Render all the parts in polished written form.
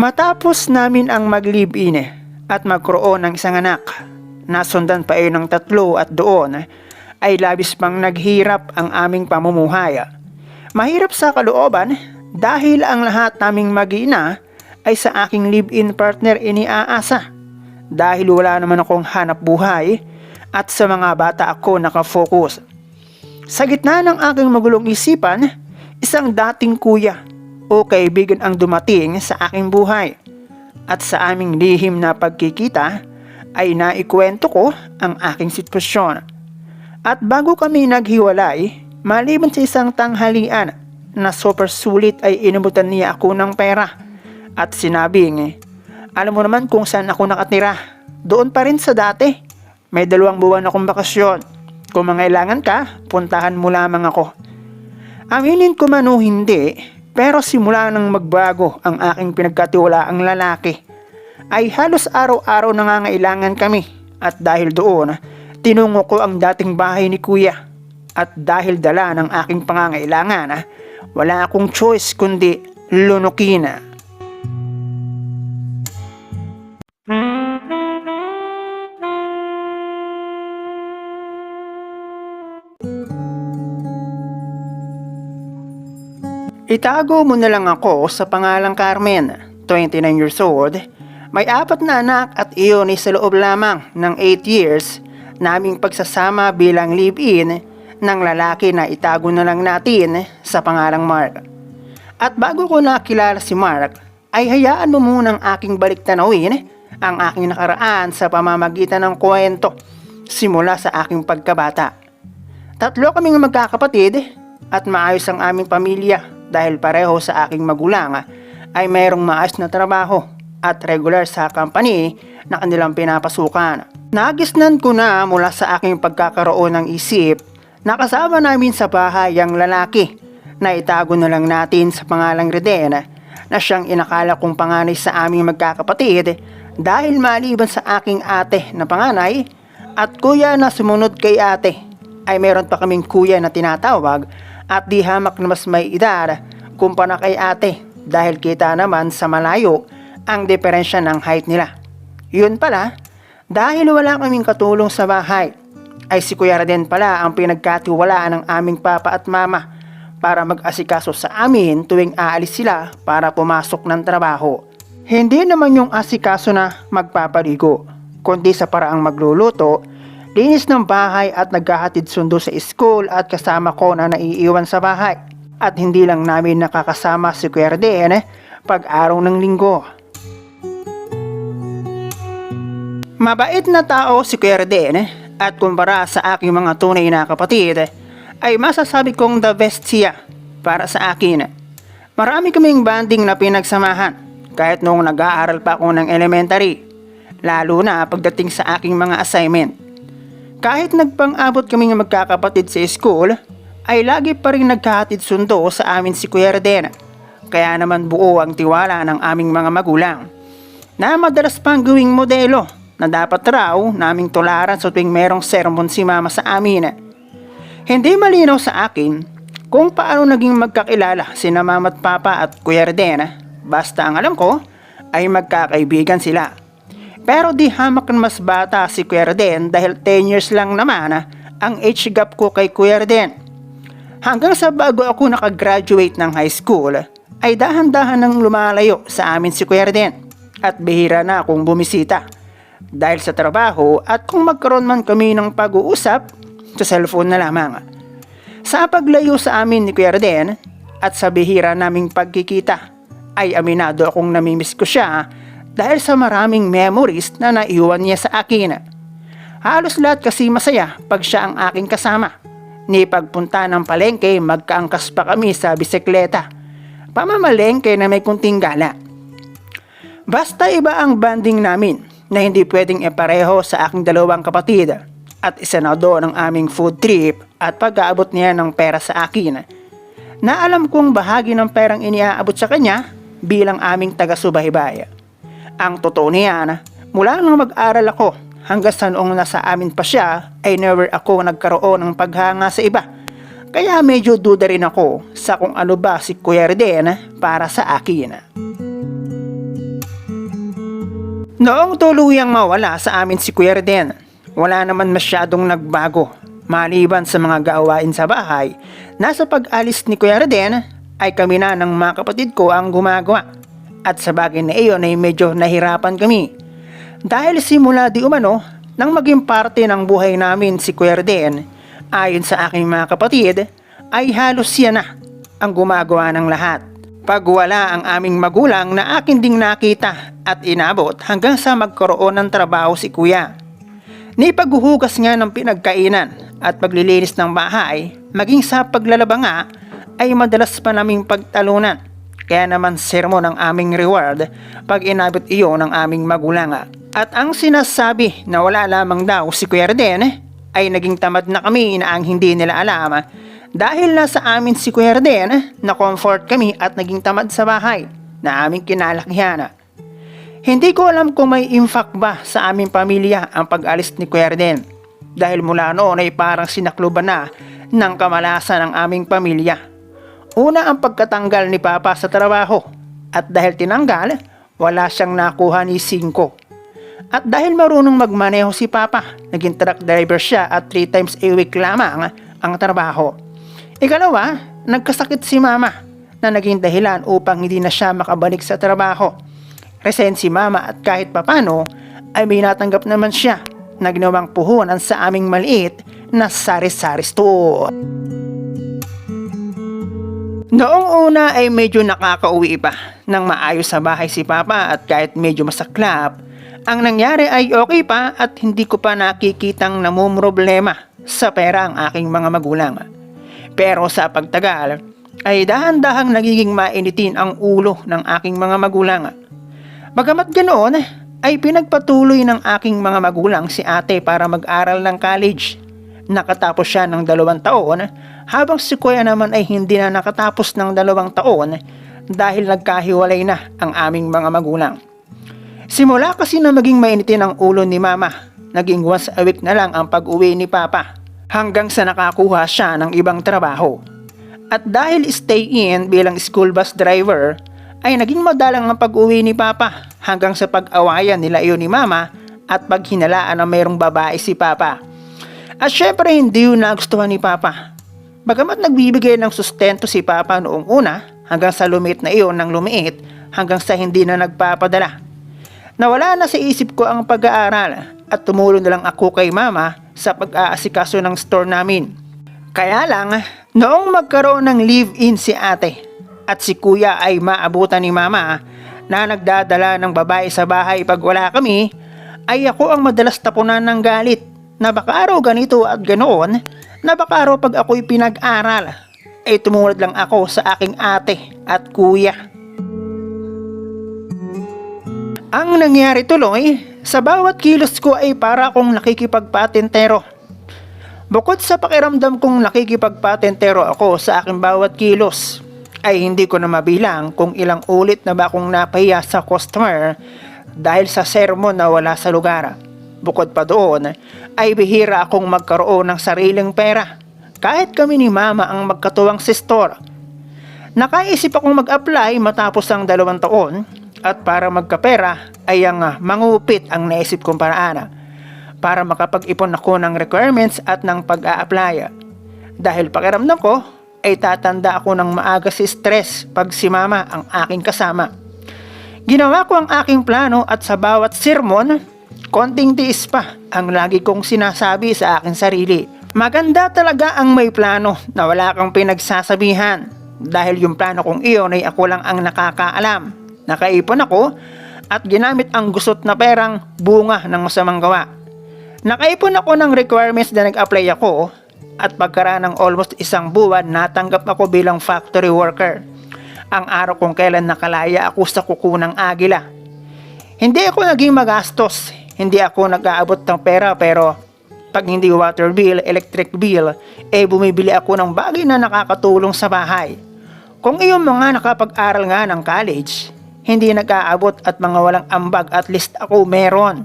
Matapos namin ang mag-live-in at magkaroon ng isang anak, nasundan pa ng 3 at doon ay labis pang naghirap ang aming pamumuhay. Mahirap sa kalooban dahil ang lahat naming mag-ina ay sa aking live-in partner iniaasa dahil wala naman akong hanap buhay at sa mga bata ako nakafocus. Sa gitna ng aking magulong isipan, isang dating kuya o kaibigan ang dumating sa aking buhay at sa aming lihim na pagkikita ay naikwento ko ang aking sitwasyon. At bago kami naghiwalay, maliban sa isang tanghalian na super sulit ay inabutan niya ako ng pera at sinabing, alam mo naman kung saan ako nakatira, doon pa rin sa dati. May 2 buwan akong bakasyon. Kung mangailangan ka, puntahan mo lamang ako. Aminin ko man o hindi, pero simula nang magbago ang aking pinagkatiwalaang lalaki, ay halos araw-araw nangangailangan kami at dahil doon, tinungo ko ang dating bahay ni kuya. At dahil dala ng aking pangangailangan, wala akong choice kundi lunukin. Itago mo na lang ako sa pangalang Carmen, 29 years old, may 4 na anak at iyon ay sa loob lamang ng 8 years naming pagsasama bilang live-in ng lalaki na itago na lang natin sa pangalang Mark. At bago ko nakilala si Mark, ay hayaan mo munang aking baliktanawin ang aking nakaraan sa pamamagitan ng kwento simula sa aking pagkabata. 3 kaming magkakapatid at maayos ang aming pamilya dahil pareho sa aking magulang ay mayroong maayos na trabaho at regular sa company na kanilang pinapasukan. Nagisnan ko na mula sa aking pagkakaroon ng isip na kasama namin sa bahay ang lalaki na itago na lang natin sa pangalang Reden na siyang inakala kong panganay sa aming magkakapatid dahil maliban sa aking ate na panganay at kuya na sumunod kay ate ay meron pa kaming kuya na tinatawag at di hamak na mas may edad kumpara kay ate dahil kita naman sa malayo ang diferensya ng height nila. Yun pala, dahil wala kaming katulong sa bahay, ay si Kuya Raden pala ang pinagkatiwalaan ng aming papa at mama para mag-asikaso sa amin tuwing aalis sila para pumasok ng trabaho. Hindi naman yung asikaso na magpapaligo, kundi sa paraang magluluto, linis ng bahay at naghahatid sundo sa school at kasama ko na naiiwan sa bahay. At hindi lang namin nakakasama si Kuya Raden pag araw ng linggo. Mabait na tao si Kuya Raden at kumpara sa aking mga tunay na kapatid ay masasabi kong the best siya para sa akin. Marami kaming banding na pinagsamahan kahit noong nag-aaral pa ako ng elementary, lalo na pagdating sa aking mga assignment. Kahit nagpang-abot kaming magkakapatid sa school, ay lagi pa rin nagkahatid sundo sa amin si Kuya Raden. Kaya naman buo ang tiwala ng aming mga magulang na madalas pang gawing modelo na dapat raw naming tularan sa tuwing merong sermon si mama sa amin. Hindi malinaw sa akin kung paano naging magkakilala sina mama at papa at Kuya Raden. Basta ang alam ko ay magkakaibigan sila. Pero di hamak na mas bata si Kuya Raden dahil 10 years lang naman ang age gap ko kay Kuya Raden. Hanggang sa bago ako nakagraduate ng high school ay dahan-dahan nang lumalayo sa amin si Kuya Raden at bihira na akong bumisita dahil sa trabaho at kung magkaroon man kami ng pag-uusap sa cellphone na lamang. Sa paglayo sa amin ni Kuya Raden at sa bihira naming pagkikita ay aminado akong namimiss ko siya dahil sa maraming memories na naiwan niya sa akin. Halos lahat kasi masaya pag siya ang aking kasama. Ni pagpunta ng palengke, magkaangkas pa kami sa bisikleta. Pamamalengke na may kunting gala. Basta iba ang banding namin na hindi pwedeng ipareho sa aking 2 kapatid at isa na doon ang aming food trip at pag-aabot niya ng pera sa akin. Na alam kong bahagi ng perang iniaabot sa kanya bilang aming taga-subaybay. Ang totoo niyan, mula nang mag-aral ako hanggang sa noong nasa amin pa siya ay never ako nagkaroon ng paghanga sa iba. Kaya medyo duda rin ako sa kung ano ba si Kuya Raden para sa akin. Noong tuluyang mawala sa amin si Kuya Rden, wala naman masyadong nagbago. Maliban sa mga gawain sa bahay, nasa pag-alis ni Kuya Rden ay kami na ng mga kapatid ko ang gumagawa. At sa bagay na iyon ay medyo nahirapan kami. Dahil simula di umano, nang maging parte ng buhay namin si Kuya Rden, ayon sa aking mga kapatid, ay halos siya na ang gumagawa ng lahat. Pag wala ang aming magulang na akin ding nakita at inabot hanggang sa magkaroon ng trabaho si Kuya. Ni paghuhugas nga ng pinagkainan at paglilinis ng bahay, maging sa paglalaba nga, ay madalas pa naming pagtalunan. Kaya naman sermon ang aming reward pag inabot iyon ng aming magulang. At ang sinasabi na wala lamang daw si Kuya Rden ay naging tamad na kami na ang hindi nila alam. Dahil nasa amin si Kuya Rden, na-comfort kami at naging tamad sa bahay na aming kinalakihan. Hindi ko alam kung may impact ba sa aming pamilya ang pag-alis ni Kuya Rden. Dahil mula noon ay parang sinakluban na ng kamalasan ng aming pamilya. Una ang pagkatanggal ni Papa sa trabaho. At dahil tinanggal, wala siyang nakuha ni 5. At dahil marunong magmaneho si Papa, naging truck driver siya at 3 times a week lamang ang trabaho. Ikalawa, nagkasakit si Mama na naging dahilan upang hindi na siya makabalik sa trabaho. Resign si Mama at kahit papano ay may natanggap naman siya na ginawang puhunan sa aming maliit na sari-sari store. Noong una ay medyo nakakauwi pa nang maayos sa bahay si Papa at kahit medyo masaklap, ang nangyari ay okay pa at hindi ko pa nakikitang namumroblema sa pera ang aking mga magulang. Pero sa pagtagal ay dahan-dahang nagiging mainitin ang ulo ng aking mga magulang. Bagamat ganoon, ay pinagpatuloy ng aking mga magulang si ate para mag-aral ng college. Nakatapos siya ng 2 taon, habang si Kuya naman ay hindi na nakatapos ng 2 taon dahil nagkahiwalay na ang aming mga magulang. Simula kasi na maging mainitin ang ulo ni Mama, naging once a week na lang ang pag-uwi ni Papa hanggang sa nakakuha siya ng ibang trabaho. At dahil stay-in bilang school bus driver, ay naging madalang ang pag-uwi ni Papa hanggang sa pag-awayan nila iyon ni Mama at paghinalaan na mayroong babae si Papa. At syempre hindi yun nagustuhan ni Papa. Bagamat nagbibigay ng sustento si Papa noong una hanggang sa lumiit na iyon ng lumiit hanggang sa hindi na nagpapadala. Nawala na sa isip ko ang pag-aaral at tumulong na lang ako kay Mama sa pag-aasikaso ng store namin. Kaya lang, noong magkaroon ng live-in si ate at si Kuya ay maabutan ni Mama na nagdadala ng babae sa bahay pag wala kami, ay ako ang madalas tapunan ng galit na baka araw ganito at ganoon, na baka araw pag ako'y pinag-aral ay tumulad lang ako sa aking ate at kuya. Ang nangyari tuloy, sa bawat kilos ko ay para akong nakikipagpatentero. Bukod sa pakiramdam kong nakikipagpatentero ako sa aking bawat kilos, ay hindi ko na mabilang kung ilang ulit na ba akong napahiya sa customer dahil sa sermon na wala sa lugar. Bukod pa doon, ay bihira akong magkaroon ng sariling pera kahit kami ni Mama ang magkatuwang si store. Nakaisip akong mag-apply matapos ang 2 taon at para magkapera ay ang mangupit ang naisip kong paraan para makapag-ipon ako ng requirements at ng pag-a-apply. Dahil pakiramdam ko ay tatanda ako ng maaga si stress pag si Mama ang aking kasama. Ginawa ko ang aking plano at sa bawat sermon, konting tiis pa ang lagi kong sinasabi sa aking sarili. Maganda talaga ang may plano na wala kang pinagsasabihan dahil yung plano kong iyon ay ako lang ang nakakaalam. Nakaipon ako at ginamit ang gusot na perang bunga ng masamang gawa. Nakaipon ako ng requirements na nag-apply ako at pagkaraan ng almost 1 buwan natanggap ako bilang factory worker. Ang araw kung kailan nakalaya ako sa kuko ng agila. Hindi ako naging magastos. Hindi ako nag-aabot ng pera pero pag hindi water bill, electric bill, bumibili ako ng bagay na nakakatulong sa bahay. Kung iyong mga nakapag-aral nga ng college, hindi nag-aabot at mga walang ambag at least ako meron.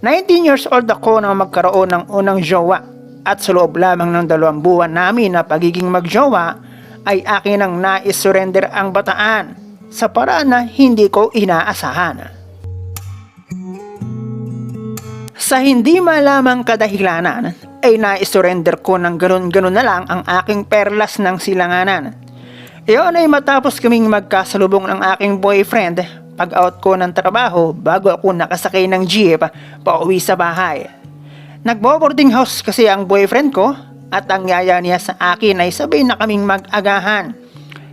19 years old ako nang magkaroon ng unang jowa at sa loob lamang ng 2 buwan namin na pagiging magjowa ay akin ang nais-surrender ang bataan sa paraan na hindi ko inaasahan. Sa hindi malamang kadahilanan ay naisurrender ko ng ganun-ganun na lang ang aking perlas ng silanganan. Iyon ay matapos kaming magkasalubong ng aking boyfriend pag out ko ng trabaho bago ako nakasakay ng jeep pauwi sa bahay. Nagbo-boarding house kasi ang boyfriend ko at ang yaya niya sa akin ay sabay na kaming mag-agahan.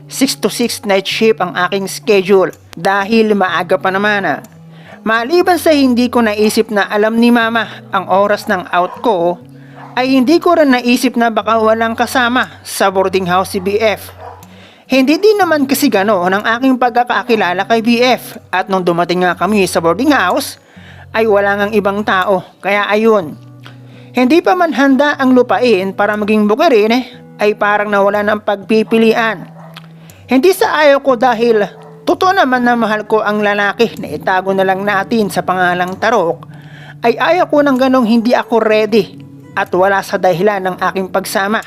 6 to 6 night shift ang aking schedule dahil maaga pa naman. Maliban sa hindi ko naisip na alam ni mama ang oras ng out ko, ay hindi ko rin naisip na baka walang kasama sa boarding house si BF. Hindi din naman kasi gano'n ang aking pagkakakilala kay BF at nung dumating nga kami sa boarding house ay wala ngang ibang tao kaya ayun. Hindi pa man handa ang lupain para maging bukirin ay parang nawala ng pagpipilian. Hindi sa ayaw ko dahil totoo naman na mahal ko ang lalaki na itago na lang natin sa pangalang Tarok, ay ayaw ko ng ganong hindi ako ready at wala sa dahilan ng aking pagsama.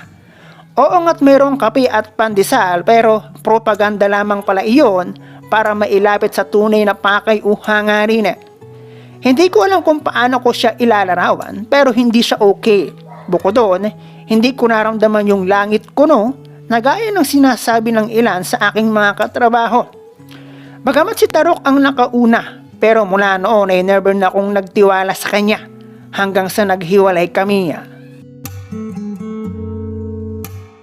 Oo nga't mayroong kape at pandesal pero propaganda lamang pala iyon para mailapit sa tunay na pakay o hangarin. Hindi ko alam kung paano ko siya ilalarawan pero hindi siya okay. Bukod doon, hindi ko naramdaman yung langit ko na gaya ng sinasabi ng ilan sa aking mga katrabaho. Bagamat si Tarok ang nakauna, pero mula noon ay never na akong nagtiwala sa kanya hanggang sa naghiwalay kami.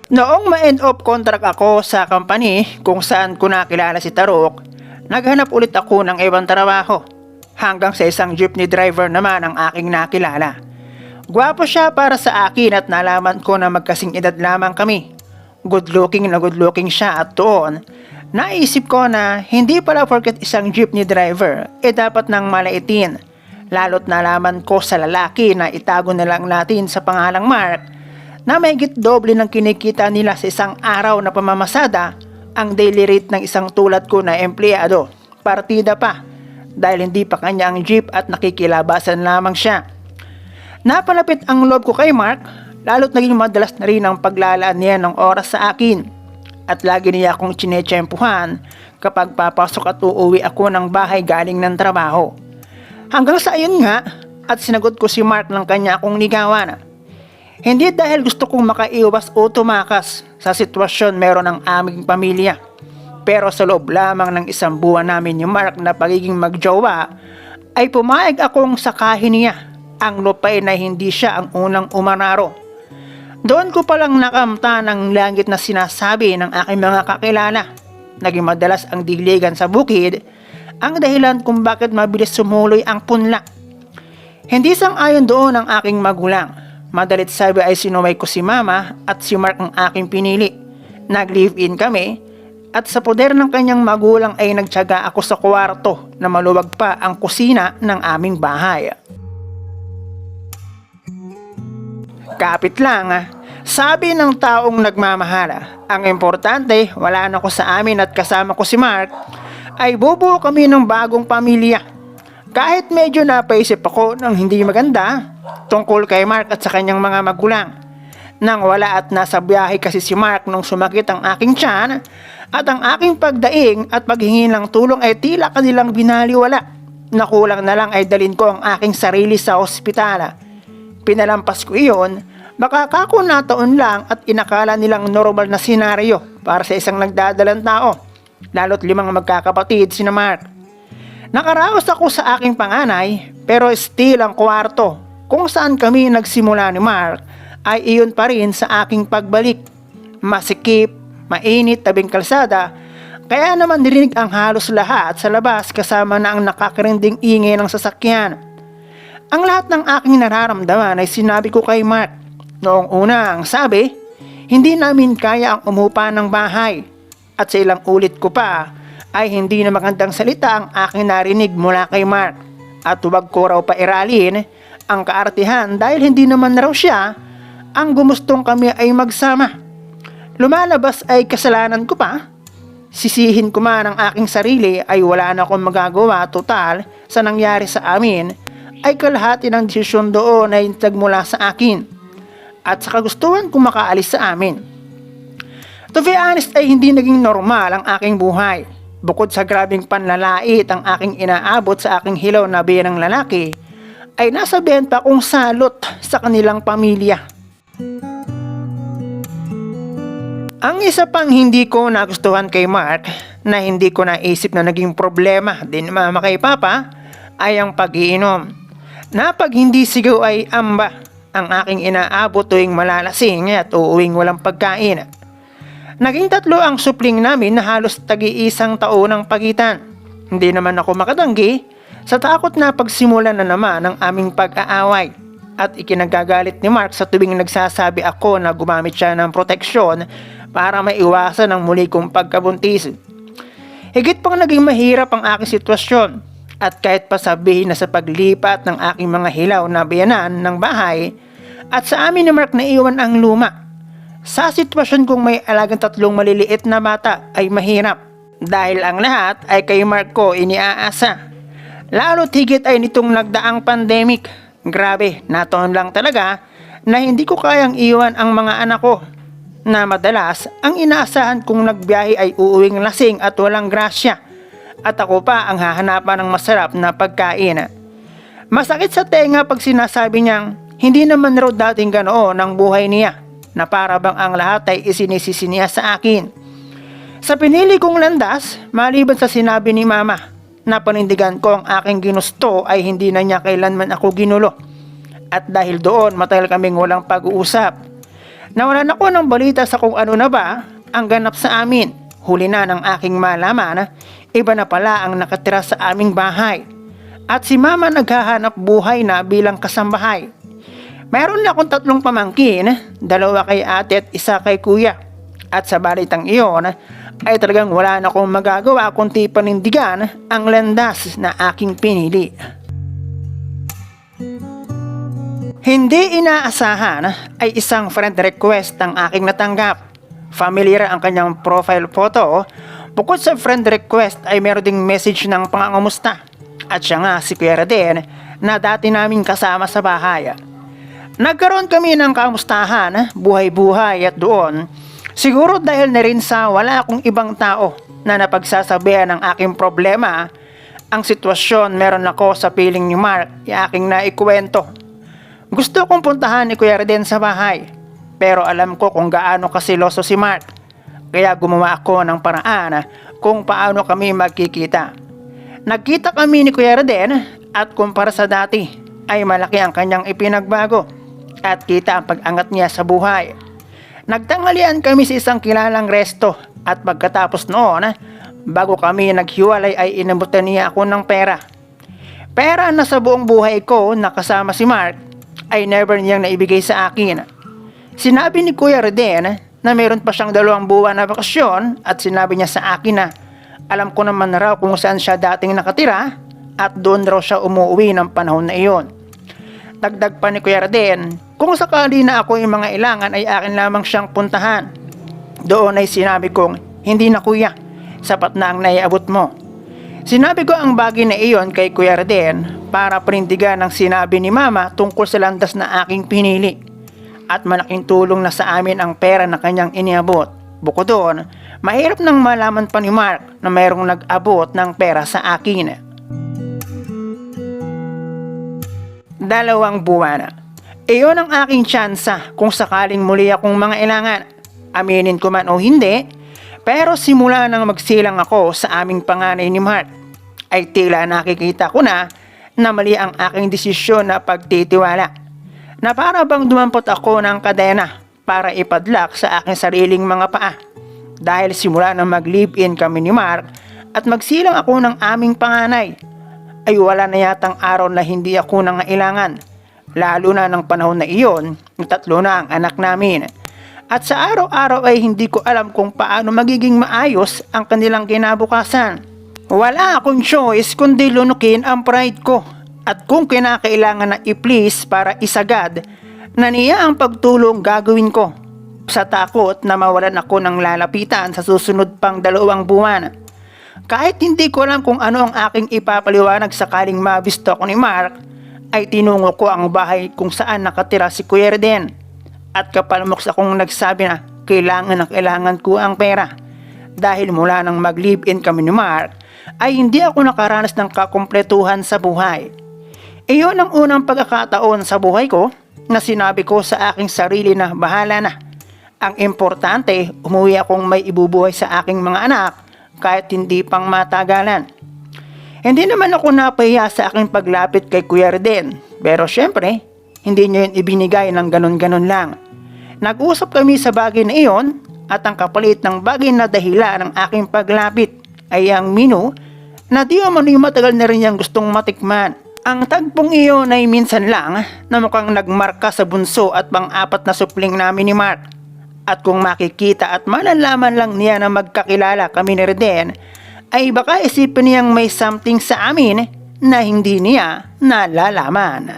Noong ma-end of contract ako sa company kung saan ko nakilala si Tarok, naghanap ulit ako ng ibang trabaho. Hanggang sa isang jeepney driver naman ang aking nakilala. Gwapo siya para sa akin at nalaman ko na magkasing edad lamang kami. Good looking siya at doon, naisip ko na hindi pala porket isang jeepney driver dapat nang malaitin. Lalo't nalaman ko sa lalaki na itago na lang natin sa pangalang Mark na mahigit doble ng kinikita nila sa isang araw na pamamasada ang daily rate ng isang tulad ko na empleyado. Partida pa dahil hindi pa kanya ang jeep at nakikilabasan lamang siya. Napalapit ang loob ko kay Mark, lalo't naging madalas na rin ang paglalaan niya ng oras sa akin. At lagi niya akong tsinetsyempuhan kapag papasok at uuwi ako ng bahay galing ng trabaho. Hanggang sa ayun nga at sinagot ko si Mark ng kanya akong ligawan. Hindi dahil gusto kong makaiwas o tumakas sa sitwasyon meron ng aming pamilya. Pero sa loob lamang ng isang buwan namin ni Mark na pagiging magjowa, ay pumayag akong sakahin niya ang lupain na hindi siya ang unang umanaro. Doon ko palang nakamta ng langit na sinasabi ng aking mga kakilala. Naging madalas ang diligan sa bukid, ang dahilan kung bakit mabilis sumuloy ang punla. Hindi sang-ayon doon ang aking magulang. Madalit sabi ay sinumay ko si mama at si Mark ang aking pinili. Nag-live-in kami at sa poder ng kanyang magulang ay nagtiyaga ako sa kwarto na maluwag pa ang kusina ng aming bahay. Kapit lang, sabi ng taong nagmamahala. Ang importante, wala na ko sa amin at kasama ko si Mark, ay bubuo kami ng bagong pamilya. Kahit medyo napaisip ako ng hindi maganda tungkol kay Mark at sa kanyang mga magulang. Nang wala at nasa biyahe kasi si Mark nung sumakit ang aking tiyan at ang aking pagdaing at paghingi ng tulong ay tila kanilang binaliwala. Nakulang na lang ay dalin ko ang aking sarili sa ospital. Pinalampas ko iyon, baka kako na taon lang at inakala nilang normal na senaryo para sa isang nagdadalang tao, lalo't 5 magkakapatid sina Mark. Nakaraos ako sa aking panganay pero still ang kwarto kung saan kami nagsimula ni Mark ay iyon pa rin sa aking pagbalik. Masikip, mainit, tabing kalsada, kaya naman nirinig ang halos lahat sa labas kasama na ang nakakarinding ingay ng sasakyan. Ang lahat ng aking nararamdaman ay sinabi ko kay Mark. Noong una ang sabi, hindi namin kaya ang umupa ng bahay. At sa ilang ulit ko pa, ay hindi na magandang salita ang aking narinig mula kay Mark. At huwag ko raw pairalin ang kaartihan dahil hindi naman raw siya ang gumustong kami ay magsama. Lumalabas ay kasalanan ko pa. Sisihin ko man ang aking sarili ay wala na akong magagawa total sa nangyari sa amin ay kalahati ng desisyon doon ay nagmula sa akin at sa kagustuhan kong makaalis sa amin. To be honest ay hindi naging normal ang aking buhay. Bukod sa grabing panlalait ang aking inaabot sa aking hilaw na biyang lalaki, ay nasabihan pa kong salot sa kanilang pamilya. Ang isa pang hindi ko nagustuhan kay Mark na hindi ko naisip na naging problema din mama kay Papa ay ang pag-iinom. Na pag hindi sigaw ay amba ang aking inaabot tuwing malalasing at uuwing walang pagkain. Naging 3 ang supling namin na halos tagi-isang taon ang pagitan. Hindi naman ako makatanggi sa takot na pagsimulan na naman ang aming pag-aaway. At ikinagagalit ni Mark sa tuwing nagsasabi ako na gumamit siya ng proteksyon para maiwasan ang muli kong pagkabuntis. Higit pang naging mahirap ang aking sitwasyon at kahit pa sabihin na sa paglipat ng aking mga hilaw na biyanan ng bahay at sa amin ni Mark na iwan ang luma. Sa sitwasyon kong may alagang 3 maliliit na bata ay mahirap dahil ang lahat ay kay Mark ko iniaasa. Lalo't higit ay nitong nagdaang pandemic. Grabe, nataon lang talaga na hindi ko kayang iwan ang mga anak ko na madalas ang inaasahan kong nagbiyahe ay uuwing lasing at walang grasya at ako pa ang hahanapan ng masarap na pagkain. Masakit sa tenga pag sinasabi niyang hindi naman raw dating ganoon ang buhay niya na para bang ang lahat ay isinisisi niya sa akin. Sa pinili kong landas, maliban sa sinabi ni Mama na panindigan ko ang aking ginusto ay hindi na niya kailanman ako ginulo. At dahil doon matagal kaming walang pag-uusap. Nawalan ako ng balita sa kung ano na ba ang ganap sa amin. Huli na ng aking malaman, iba na pala ang nakatira sa aming bahay. At si Mama naghahanap buhay na bilang kasambahay. Meron na akong 3 pamangkin, 2 kay ate at 1 kay kuya. At sa balitang iyon, ay talagang wala na akong magagawa kundi panindigan ang landas na aking pinili. Hindi inaasahan ay isang friend request ang aking natanggap. Familiar ang kanyang profile photo. Bukod sa friend request ay meron ding message ng pangangamusta. At siya nga si Kuya din na dati namin kasama sa bahay. Nagkaroon kami ng kamustahan, buhay-buhay at doon. Siguro dahil na rin sa wala akong ibang tao na napagsasabihan ng aking problema, ang sitwasyon meron ako sa piling ni Mark yung aking naikwento. Gusto kong puntahan ni Kuya Reden sa bahay, pero alam ko kung gaano kasiloso si Mark. Kaya gumawa ako ng paraan kung paano kami magkikita. Nagkita kami ni Kuya Reden at kumpara sa dati ay malaki ang kanyang ipinagbago at kita ang pag-angat niya sa buhay. Nagtanghalian kami sa isang kilalang resto at pagkatapos noon, bago kami naghiwalay ay inabutan niya ako ng pera. Pera na sa buong buhay ko nakasama si Mark ay never niyang naibigay sa akin. Sinabi ni Kuya Reden na mayroon pa siyang 2 buwan na bakasyon at sinabi niya sa akin na alam ko naman raw kung saan siya dating nakatira at doon raw siya umuwi ng panahon na iyon. Dagdag pa ni Kuya Reden, kung sakali na ako yung mga ilangan ay akin lamang siyang puntahan. Doon ay sinabi kong, hindi na kuya, sapat na ang naiabot mo. Sinabi ko ang bagay na iyon kay Kuya Reden para panindigan ang sinabi ni Mama tungkol sa landas na aking pinili. At malaking tulong na sa amin ang pera na kanyang iniabot. Bukod doon, mahirap nang malaman pa ni Mark na mayroong nag-abot ng pera sa akin. 2 buwan. Iyon ang aking tsansa kung sakaling muli akong mga ilangan. Aminin ko man o hindi, pero simula nang magsilang ako sa aming panganay ni Mark, ay tila nakikita ko na mali ang aking desisyon na pagtitiwala. Na para bang dumampot ako ng kadena para ipadlak sa aking sariling mga paa. Dahil simula nang mag-live-in kami ni Mark at magsilang ako ng aming panganay, ay wala na yatang araw na hindi ako nangailangan. Lalo na ng panahon na iyon, 3 na ang anak namin. At sa araw-araw ay hindi ko alam kung paano magiging maayos ang kanilang kinabukasan. Wala akong choice kundi lunukin ang pride ko. At kung kinakailangan na i-please para isagad, na niya ang pagtulong gagawin ko. Sa takot na mawalan ako ng lalapitan sa susunod pang 2 buwan. Kahit hindi ko alam kung ano ang aking ipapaliwanag sakaling mabisto ako ni Mark, ay tinungo ko ang bahay kung saan nakatira si Kuya Reden. At kapalmoks akong nagsabi na kailangan ko ang pera. Dahil mula nang mag-live-in kami ni Mark, ay hindi ako nakaranas ng kakumpletuhan sa buhay. Iyon ang unang pagkakataon sa buhay ko na sinabi ko sa aking sarili na bahala na. Ang importante, umuwi akong may ibubuhay sa aking mga anak kahit hindi pang matagalan. Hindi naman ako napahiya sa aking paglapit kay Kuya Reden, pero syempre, hindi niya yun ibinigay ng ganon-ganon lang. Nag-usap kami sa bagay na iyon at ang kapalit ng bagay na dahilan ng aking paglapit ay ang menu na di umano'y matagal na rin niyang gustong matikman. Ang tagpong iyon ay minsan lang na mukhang nagmarka sa bunso at pang-apat na supling namin ni Mark. At kung makikita at malalaman lang niya na magkakilala kami ni Reden, ay baka isipin niyang may something sa amin na hindi niya nalalaman.